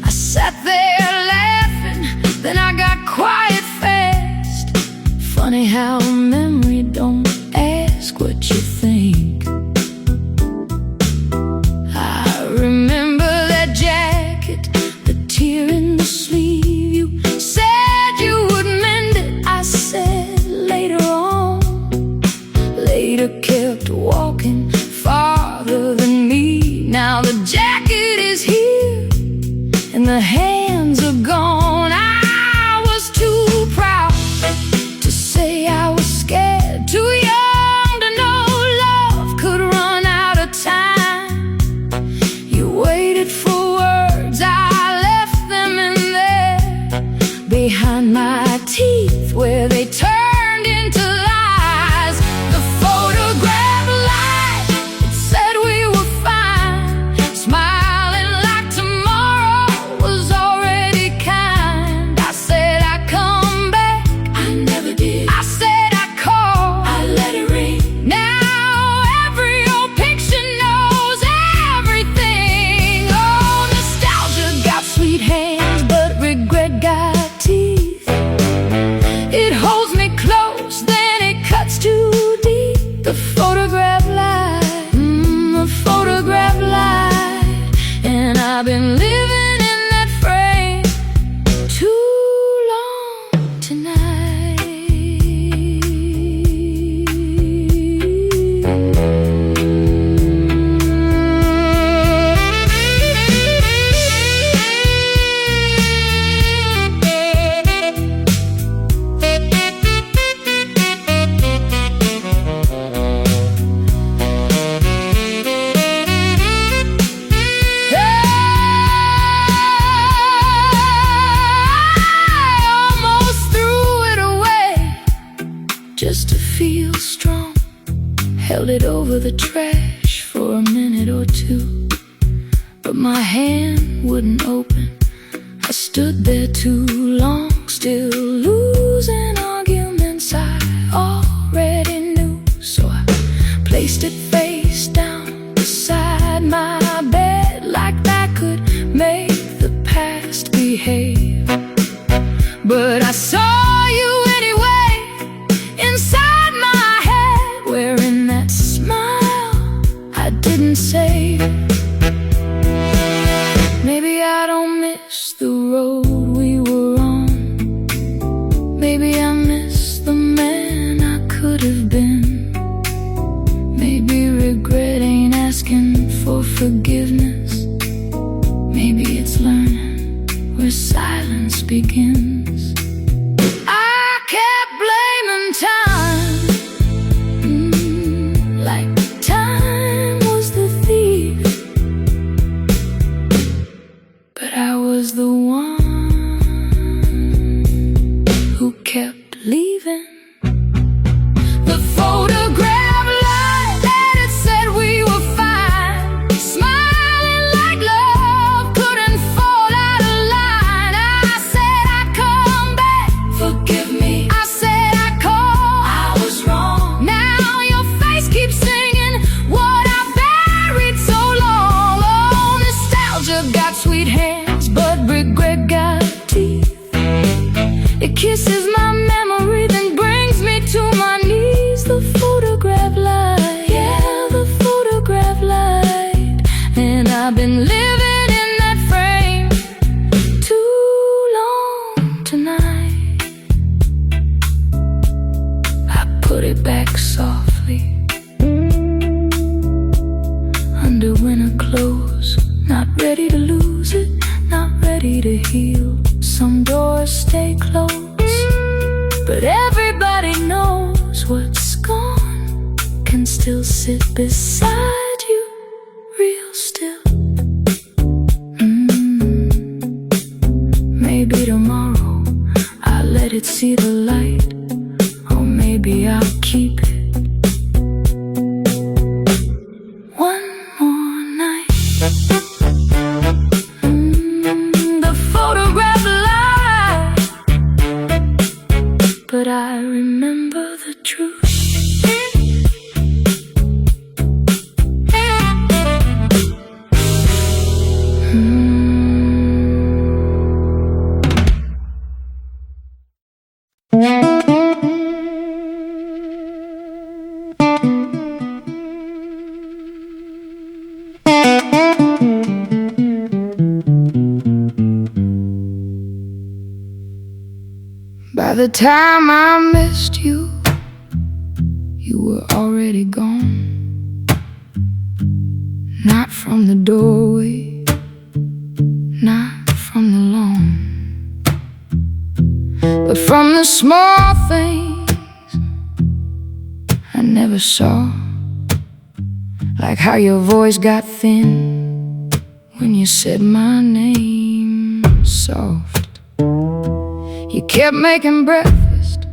Speaker 1: I sat there laughing, then I got quiet fast. Funny how memory don't ask what you think. I remember that jacket, the tear in the sleeve. You said you would mend it, I said later on. Later kept walking farther than me. Now the jacket is here and the hands are gone. I was too proud to say I was scared, too young to know love could run out of time. You waited for words, I left them in there behind my teeth where they turned into lies. The photograph lied, it said we were fine, smiling like tomorrow was already kind. I said I'd come back, I never did. I said I'd call, I let it ring. Now every old picture knows everything. Oh, nostalgia got sweet hands, but regret got teeth. It holds me close, then it cuts too deep. The photograph lied, the photograph lied, and I've been living in that frame too long tonight. Just to feel strong, held it over the trash for a minute or two, but my hand wouldn't open. I stood there too long, still losing arguments I already knew. So I placed it face down beside my bed, like that could make the past behave. but I saw you anyway, inside my head, wearing that smile I didn't say. Maybe I don't miss the road we were on. Maybe I miss the man I could have been. Maybe regret ain't asking for forgiveness. Maybe it's learning where silence begins. I kept blaming time, like time was the thief, but I was the one who kept leaving. The photograph light and it said we were fine, smiling like love couldn't fall out of line. I said I'd come back, forgive me. I said I'd call, I was wrong. Now your face keeps singing what I buried so long. Oh, nostalgia got sweet hands, but regret got teeth. It kisses my memory, then brings me to my knees. The photograph light, yeah, the photograph light. And I've been living in that frame too long tonight. I put it back softly under winter clothes, not ready to lose it, not ready to heal. Some doors stay closed, but everybody knows what's gone can still sit beside you real still. Maybe tomorrow I'll let it see the light, or maybe I'll keep it one more night. The photograph light, but I remember the truth. By the time I missed you, you were already gone. Not from the doorway, not from the lawn, but from the small things I never saw. Like how your voice got thin when you said my name soft. You kept making breakfast,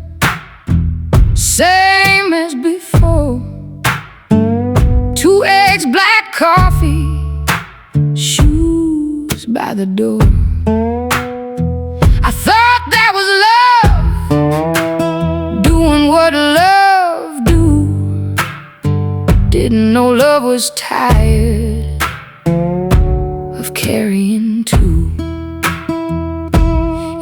Speaker 1: same as before. 2 eggs, black coffee, shoes by the door. I thought that was love, doing what love do. Didn't know love was tired of carrying two.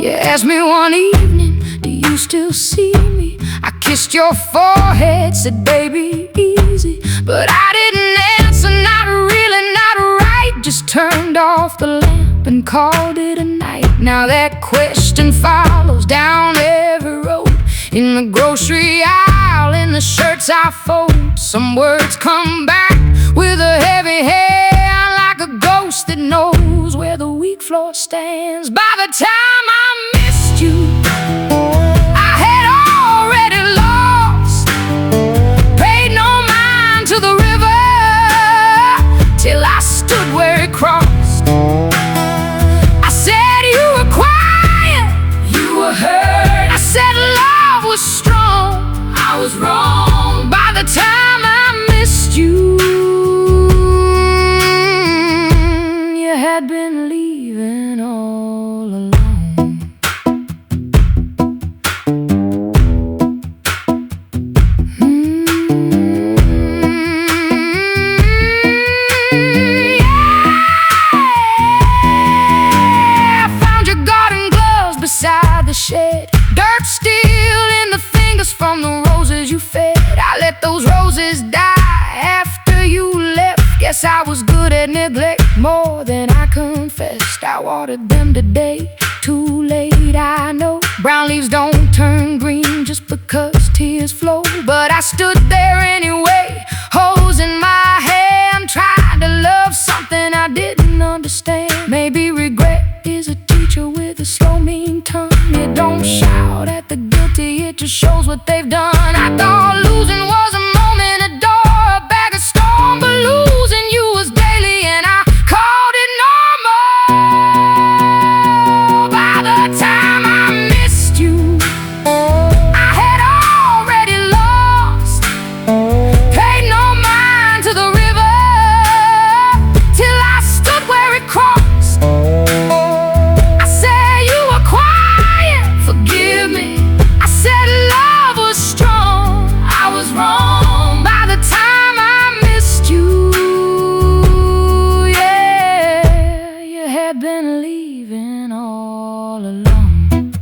Speaker 1: You asked me one evening, do you still see me? I kissed your forehead, said baby easy, but I didn't answer, not really, not right. Just turned off the lamp and called it a night. Now that question follows down every road, in the grocery aisle, in the shirts I fold. Some words come back with a heavy hand, like a ghost that knows where the weak floor stands. By the time I missed you, I had already lost, paid no mind to the river, till I stood where it crossed. I said you were quiet, you were hurt. I said love was strong, I was wrong. By the time I missed you, you had been leaving all alone. outside the shed. Dirt still in the fingers from the roses you fed. I let those roses die after you left. Guess I was good at neglect, more than I confessed. I watered them today, too late, I know. Brown leaves don't turn green just because tears flow. But I stood there anyway, hose in my hand, trying to love something I didn't understand. Maybe regret is a teacher with a slow, mean tongue. It don't shout at the guilty, it just shows what they've done. I thought losing was a moment, a door, a bag of storm. But losing you was daily, and I called it normal. By the time I missed you, I had already lost. Paid no mind to the river till I stood where it crossed. I said you were quiet, forgive me. I said love was strong, I was wrong. By the time I missed you, yeah, you had been leaving all along.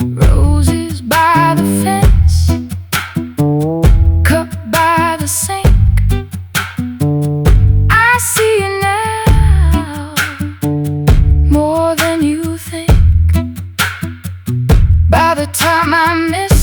Speaker 1: Roses by the fence, cup by the sink. I see you now, more than you think. By the time I miss